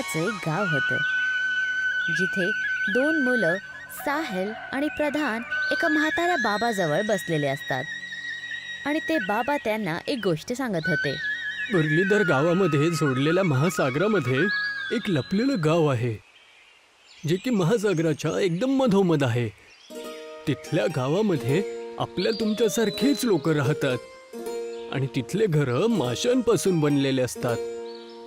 नावाचं एक गाव होतं, जिथे दोन मुलं साहिल आणि प्रधान एका म्हाताऱ्या बाबाजवळ बसलेले असतात आणि ते बाबा त्यांना एक गोष्ट सांगत होते. मुरलीधर गावामध्ये जोडलेल्या महासागरामध्ये एक लपलेलं गाव आहे, जे की महासागराच्या एकदम मधोमध आहे. तिथल्या गावामध्ये आपल्या तुमच्यासारखेच लोक राहतात आणि तिथले घरं माशांपासून बनलेले असतात.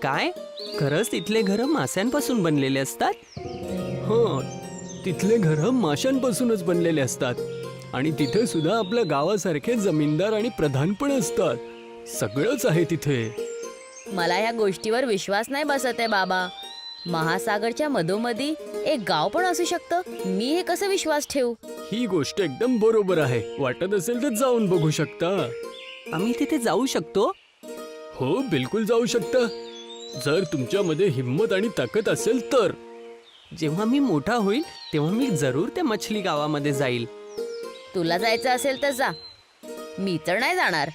काय? खरंच तिथले घरं माशांपासून बनलेले असतात? हो, तिथले घरं माशांपासूनच बनलेले असतात आणि तिथे सुद्धा आपल्या गावासारखे जमीनदार आणि प्रधान पण असतात. सगळंच आहे तिथे. मला या गोष्टीवर विश्वास नाही बसत आहे बाबा. महासागरच्या मधोमधी एक गाव पण असू शकतं. मी हे कसं विश्वास ठेवू? ही गोष्ट एकदम बरोबर आहे. वाटत असेल तर जाऊन बघू शकता. आम्ही तिथे जाऊ शकतो? हो, बिलकुल जाऊ शकता, जर तुमच्यामध्ये हिंमत आणि ताकद असेल तर. जेव्हा मी मोठा होईल तेव्हा मी जरूर त्या मछली गावामध्ये जाईल. तुला जायचं असेल तर जा, मी तर नाही जाणार.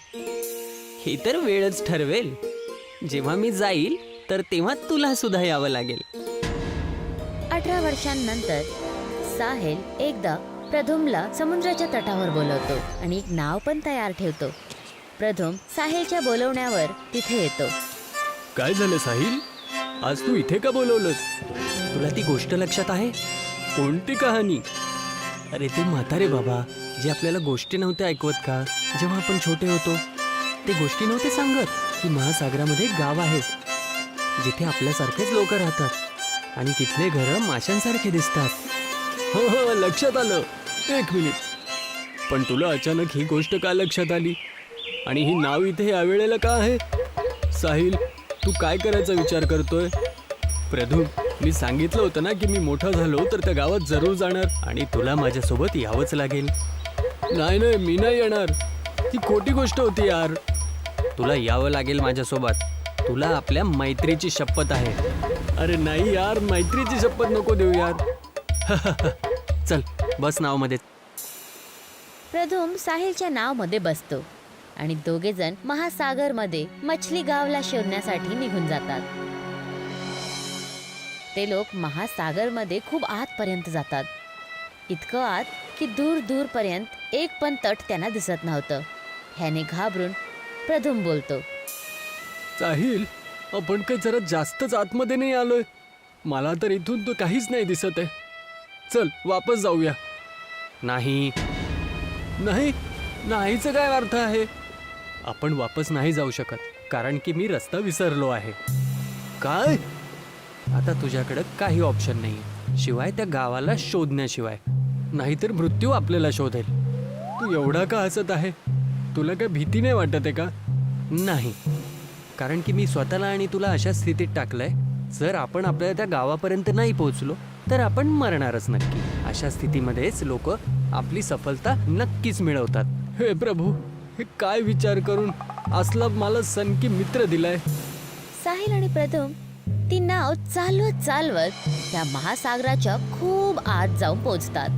हे तर वेळच ठरवेल. जेव्हा मी जाईल तर तेव्हा तुला सुद्धा यावं लागेल. 18 वर्षांनंतर साहिल एकदा प्रधुमला समुद्राच्या तटावर बोलवतो आणि एक नाव पण तयार ठेवतो. प्रधुम साहिलच्या बोलवण्यावर तिथे येतो. काय झालं साहिल? आज तू इथे का बोलवलंस? तुला ती गोष्ट लक्षात आहे? कोणती कहाणी? अरे ते म्हातारे बाबा जे आपल्याला गोष्टी नव्हत्या ऐकवत का, जेव्हा आपण छोटे होतो. ते गोष्टी नव्हते सांगत की महासागरामध्ये एक गाव आहे जिथे आपल्यासारखेच लोक राहतात आणि तिथले घरं माशांसारखे दिसतात. हो हो, लक्षात आलं. एक मिनिट, पण तुला अचानक ही गोष्ट का लक्षात आली आणि ही नाव इथे या वेळेला का आहे? साहिल, तू काय करायचा विचार करतोय? प्रधुम, मी सांगितलं होतं ना की मी मोठा झालो तर त्या गावात जरूर जाणार आणि तुला माझ्यासोबत यावंच लागेल. नाही नाही, मी नाही येणार. ही खोटी गोष्ट होती यार. तुला यावं लागेल माझ्यासोबत. तुला आपल्या मैत्रीची शपथ आहे. अरे नाही यार, मैत्रीची शपथ नको देऊ यार. चल बस नावमध्ये. प्रधुम साहिलच्या नावमध्ये बसतो आणि दोघे जण महासागरमध्ये मछली गावला शोधण्यासाठी निघून जातात. ते लोक महासागरमध्ये खूप आतपर्यंत जातात. इतकं आत की दूर दूरपर्यंत एक पण तट त्यांना दिसत नव्हतं. ह्याने घाबरून प्रधुम बोलतो. साहिल, आपण काही जरा जास्तच आतमध्ये नाही आलोय? मला तर इथून तो काहीच नाही दिसत आहे. चल वापस जाऊया. नाही, नाही, नाहीचं काय अर्थ आहे? आपण वापस नाही जाऊ शकत कारण की मी रस्ता विसरलो आहे. काय? आता तुझ्याकडे काही ऑप्शन नाही शिवाय त्या गावाला शोधण्याशिवाय. नाहीतर मृत्यू आपल्याला शोधेल. तू एवढा का हसत आहे? तुला काय भीती नाही वाटत आहे का? नाही, कारण की मी स्वतःला आणि तुला अशा स्थितीत टाकलंय, जर आपण आपल्या त्या गावापर्यंत नाही पोहोचलो तर आपण मरणारच नक्की. अशा स्थितीमध्येच लोक आपली सफलता नक्कीच मिळवतात. हे प्रभू, हे काय विचार करून असला मला सनकी मित्र दिलाय? साहिल आणि प्रधुम ती नाव चालवत चालवत त्या महासागराच्या खूप आत जाऊन पोहोचतात.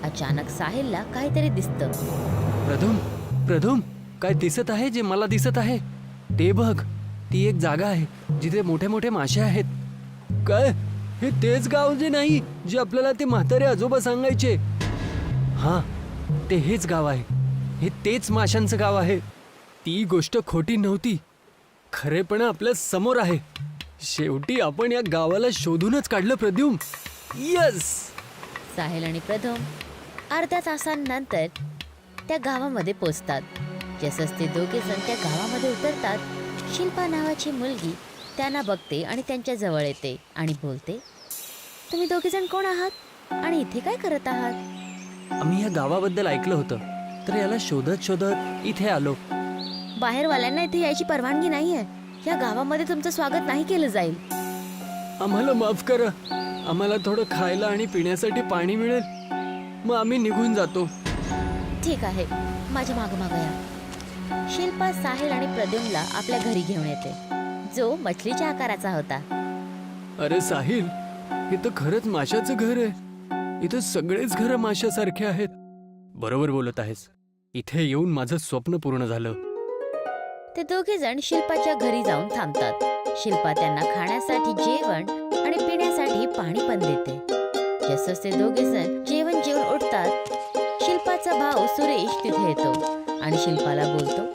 अचानक साहिलला काहीतरी दिसतं. प्रधुम, प्रधुम, काय दिसत आहे जे मला दिसत आहे? ते बघ, ती एक जागा आहे जिथे मोठे मोठे मासे आहेत. काय? हे तेच गाव जे नाही जे आपल्याला ते म्हातारे आजोबा सांगायचे? हां, ते हेच गाव आहे. हे तेच माशांचं गाव आहे. ती गोष्ट खोटी नव्हती. खरेपणा आपल्या समोर आहे. शेवटी आपण या गावाला शोधूनच काढलं प्रद्युम. यस! साहिल आणि प्रधुम अर्ध्या तासांनंतर त्या गावामध्ये पोचतात. जसंच ते दोघे जण त्या गावामध्ये उतरतात, शिल्पा नावाची मुलगी त्यांना बघते आणि त्यांच्या जवळ येते आणि बोलते. तुम्ही दोघे जण कोण आहात आणि इथे काय करत आहात? आम्ही या गावाबद्दल ऐकलं होतं, तर याला शोधत शोधत इथे आलो. बाहेरवाल्यांना इथे यायची परवानगी नाहीये. या गावामध्ये तुमचं स्वागत नाही केलं जाईल. आम्हाला माफ करा. आम्हाला थोडं खायला आणि पिण्यासाठी पाणी मिळेल, मग आम्ही निघून जातो. ठीक आहे, माझ्या मागं मागं या. शिल्पा साहिल आणि प्रद्युमला आपल्या घरी घेऊन येते, जो मछलीच्या आकाराचा होता. अरे साहिल, हे तर खरंच माशाचं घर आहे. इथं सगळेच घरं माशासारखे आहेत. बरोबर बोलत आहेस. इथे येऊन माझं स्वप्न पूर्ण झालं. ते दोघे जण शिल्पाच्या घरी जाऊन थांबतात. शिल्पा त्यांना खाण्यासाठी जेवण पाणी पण देते. जसंच ते दोघे जण जेवण जेवून उठतात, शिल्पाचा भाऊ सुरेश तिथे येतो आणि शिल्पाला बोलतो,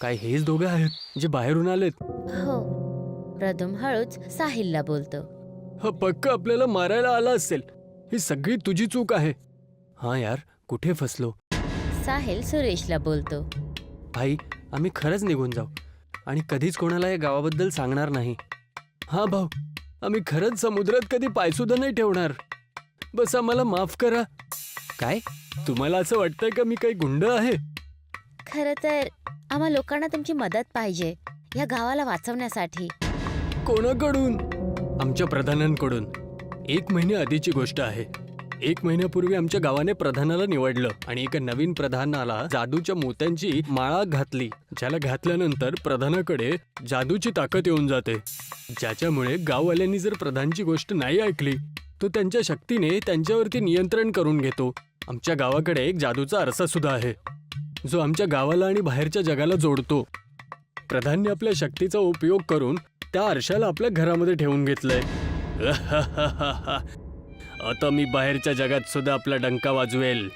काय हेच दोघं आहेत जे बाहेरून आलेत? हो. प्रथम हळूच साहिलला बोलतो, हा पक्क आपल्याला मारायला आला असेल. ही सगळी तुझी चूक आहे. हा यार, कुठे फसलो. साहिल सुरेशला बोलतो, भाई, आम्ही खरंच निघून जाऊ आणि कधीच कोणाला या गावाबद्दल सांगणार नाही. हा भाऊ, आम्ही खरंच समुद्रात कधी पायसुद्धा नाही ठेवणार. बस आम्हाला माफ करा. काय? तुम्हाला असं वाटतंय का मी काही गुंड आहे? खरं तर आम्हा लोकांना तुमची मदत पाहिजे या गावाला वाचवण्यासाठी. कोणाकडून? आमच्या प्रधानांकडून. 1 महिन्या आधीची गोष्ट आहे. 1 महिन्यापूर्वी आमच्या गावाने प्रधानाला निवडलं आणि एका नवीन प्रधानाला जादूच्या मोत्यांची माळा घातली, ज्याला घातल्यानंतर प्रधानाकडे जादूची ताकद येऊन जाते, ज्याच्यामुळे गाववाल्यांनी जर प्रधानची गोष्ट नाही ऐकली तो त्यांच्या शक्तीने त्यांच्यावरती नियंत्रण करून घेतो. आमच्या गावाकडे एक जादूचा आरसा सुद्धा आहे जो आमच्या गावाला आणि बाहेरच्या जगाला जोडतो. प्रधानने आपल्या शक्तीचा उपयोग करून त्या आरशाला आपल्या घरामध्ये ठेवून घेतलंय. आता मी बाहेरच्या जगात सुद्धा आपला डंका वाजवेल.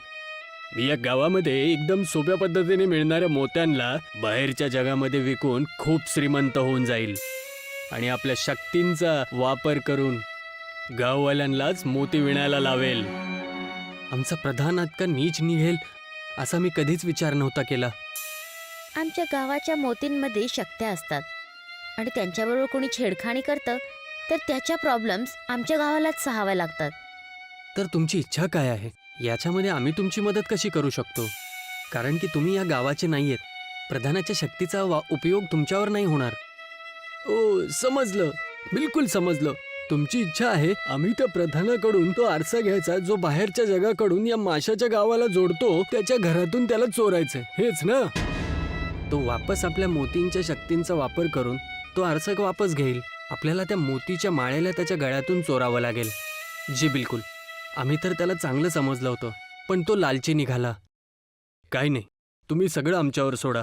मी या गावामध्ये एकदम सोप्या पद्धतीने मिळणाऱ्या मोत्यांना बाहेरच्या जगामध्ये विकून खूप श्रीमंत होऊन जाईल आणि आपल्या शक्तींचा वापर करून गाववाल्यांनाच मोती विणायला लावेल. आमचा प्रधान इतका नीच निघेल असा मी कधीच विचार नव्हता केला. आमच्या गावाच्या मोतींमध्ये शक्त्या असतात आणि त्यांच्याबरोबर कोणी छेडखाणी करतं तर त्याच्या प्रॉब्लेम्स आमच्या गावालाच सहाव्या लागतात. तर तुमची इच्छा काय आहे? याच्यामध्ये आम्ही तुमची मदत कशी करू शकतो? कारण की तुम्ही या गावाचे नाहीयेत. प्रधानाच्या शक्तीचा उपयोग तुमच्यावर नाही होणार. ओ, समजलं, बिलकुल समजलं. तुमची इच्छा आहे आम्ही त्या प्रधानाकडून तो आरसा घ्यायचा जो बाहेरच्या जगाकडून या माशाच्या गावाला जोडतो, त्याच्या घरातून त्याला चोरायचं, हेच ना? तो वापस आपल्या मोतींच्या शक्तींचा वापर करून तो आरसा वापस घेईल. आपल्याला त्या मोतीच्या माळेला त्याच्या गळ्यातून चोरावं लागेल. जी बिलकुल. आम्ही तर त्याला चांगलं समजलं होतं, पण तो लालची निघाला. काय नाही, तुम्ही सगळं आमच्यावर सोडा.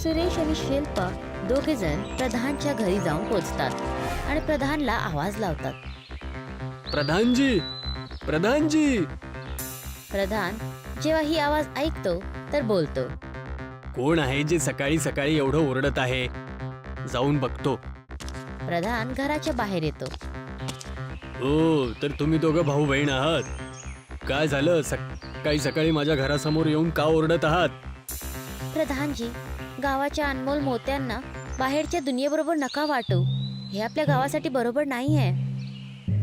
सुरेश आणि शिल्पा दोघे जण प्रधानच्या घरी जाऊन पोचतात आणि प्रधानला आवाज लावतात. प्रधानजी, प्रधानजी. प्रधान जेव्हा ही आवाज ऐकतो तर बोलतो, कोण आहे जे सकाळी सकाळी एवढं ओरडत आहे? जाऊन बघतो. प्रधान घराच्या बाहेर येतो. हो, तर तुम्ही दोघं भाऊ बहीण आहात. काय झालं? सकाळी सकाळी माझ्या घरासमोर येऊन का ओरडत आहात? प्रधानजी, गावाच्या अनमोल मोत्यांना बाहेरच्या दुनियेबरोबर नका वाटू. हे आपल्या गावासाठी बरोबर नाही आहे.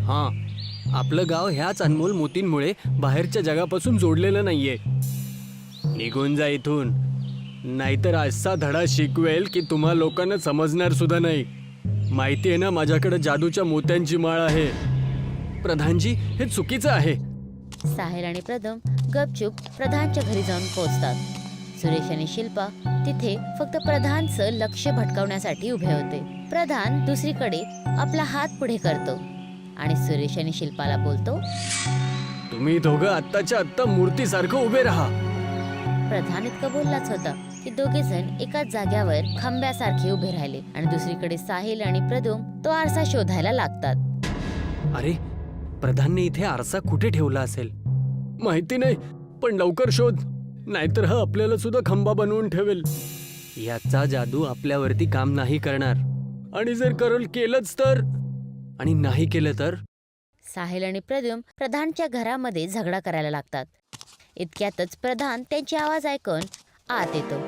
हां, आपलं गाव ह्याच अनमोल मोतींमुळे बाहेरच्या जगापासून जोडलेलं नाहीये. निघून जा इथून, नाहीतर असा धडा शिकवेल की तुम्हा लोकांना समजणार सुद्धा नाही. माहिती आहे ना, माझ्याकडे जादूच्या मोत्यांची माळ आहे. प्रधानजी, हे चुकीचं आहे. साहिल आणि प्रथम गपचूप प्रधानच्या घरी जाऊन पोहोचतात. सुरेश आणि शिल्पा तिथे फक्त प्रधानचं लक्ष भटकवण्यासाठी उभे होते. प्रधान दुसरीकडे आपला हात पुढे करतो आणि सुरेश आणि शिल्पाला बोलतो, तुम्ही दोघं आत्ताच्या आत्ता मूर्तीसारखं उभे राहा. प्रधान इतकं बोललाच होता की दोघे जण एकाच जाग्यावर खांब्यासारखे उभे राहिले आणि दुसरीकडे साहिल आणि प्रथम तो आरसा शोधायला लागतात. अरे, प्रधानने इथे आरसा कुठे ठेवला असेल? माहिती नाही, पण लवकर शोध, नाहीतर हा आपल्याला सुद्धा खंबा बनवून ठेवेल. याचा जादू आपल्यावरती काम नाही करणार. आणि जर केलंच तर? आणि नाही केलं तर? साहिल आणि प्रद्युम प्रधानच्या घरामध्ये झगडा करायला लागतात. इतक्यातच प्रधान त्यांची आवाज ऐकून आत येतो.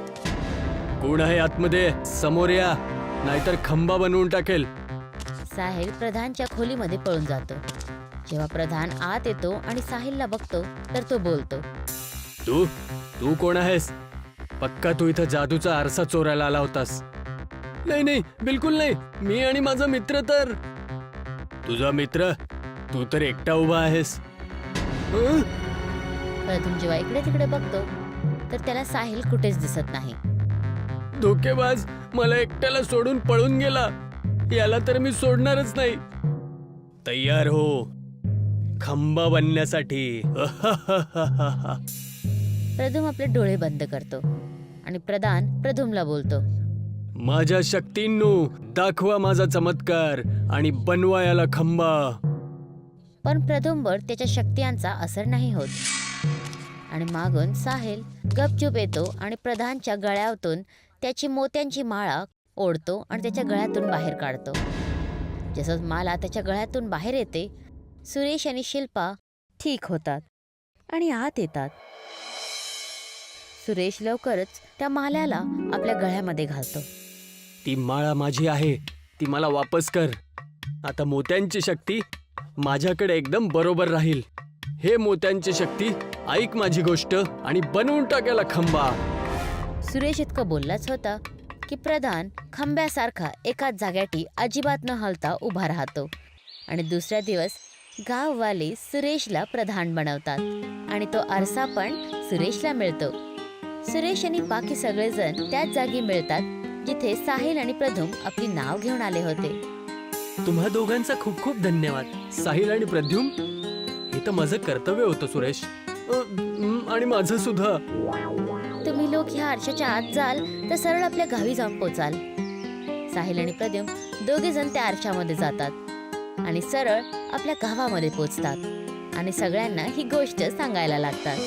कोण आहे आतमध्ये? समोर या, नाहीतर खंबा बनवून टाकेल. साहिल प्रधानच्या खोलीमध्ये पळून जातो. जेव्हा प्रधान आत येतो आणि साहिलला बघतो तर तो बोलतो, तू कोण आहेस? पक्का तू इथं जादूचा आरसा चोरायला आला होतास. नाही नाही, बिलकुल नाही. मी आणि माझा मित्र तर. तुझा मित्र? तू तर एकटा उभा आहेस. प्रथम जेव्हा इकडे तिकडे बघतो तर त्याला साहिल कुठेच दिसत नाही. धोकेबाज, मला एकट्याला सोडून पळून गेला. याला तर मी सोडणारच नाही. तयार हो खंबा बनण्यासाठी. प्रथम आपले डोळे बंद करतो आणि प्रधान प्रथमला बोलतो, माझ्या शक्तींनो दाखवा माझा चमत्कार आणि बनवा याला खंबा. पण प्रथमवर त्याच्या शक्तियांचा असर नाही होत आणि मागून साहिल गपचूप येतो आणि प्रधानच्या गळ्यातून त्याची मोत्यांची माळा ओढतो आणि त्याच्या गळ्यातून बाहेर काढतो. जसं माला त्याच्या गळ्यातून बाहेर येते, सुरेश आणि शिल्पा ठीक होतात आणि आत येतात. सुरेश लवकरच त्या माल्याला आपल्या गळ्यामध्ये घालतो. ती माळा माझी आहे, ती मला वापस कर. आता मोत्यांची शक्ती माझ्याकडे एकदम बरोबर राहील. हे मोत्यांची शक्ती, ऐक माझी गोष्ट आणि बनवून टाकायला खंबा. सुरेश इतकं बोललाच होता की प्रधान खंब्यासारखा एकाच जाग्याटी अजिबात न हलता उभा राहतो आणि दुसऱ्या दिवस गाववाले सुरेशला प्रधान बनवतात आणि तो आरसा पण सुरेशला मिळतो. सुरेश आणि बाकी सगळेजण त्याच जागी मिळतात जिथे साहिल आणि प्रथम आपली नाव घेऊन आले होते. तुम्हा दोघांचा खूप खूप धन्यवाद. साहिल आणि प्रद्युम, हे तर माझं कर्तव्य होतं सुरेश. आणि माझं सुद्धा. तुम्ही लोक ह्या आरशाच्या आत जाल तर सरळ आपल्या गावी जाऊन पोचाल. साहिल आणि प्रद्युम दोघे जण त्या आरशामध्ये जातात आणि सरळ आपल्या गावामध्ये पोचतात आणि सगळ्यांना ही गोष्ट सांगायला लागतात.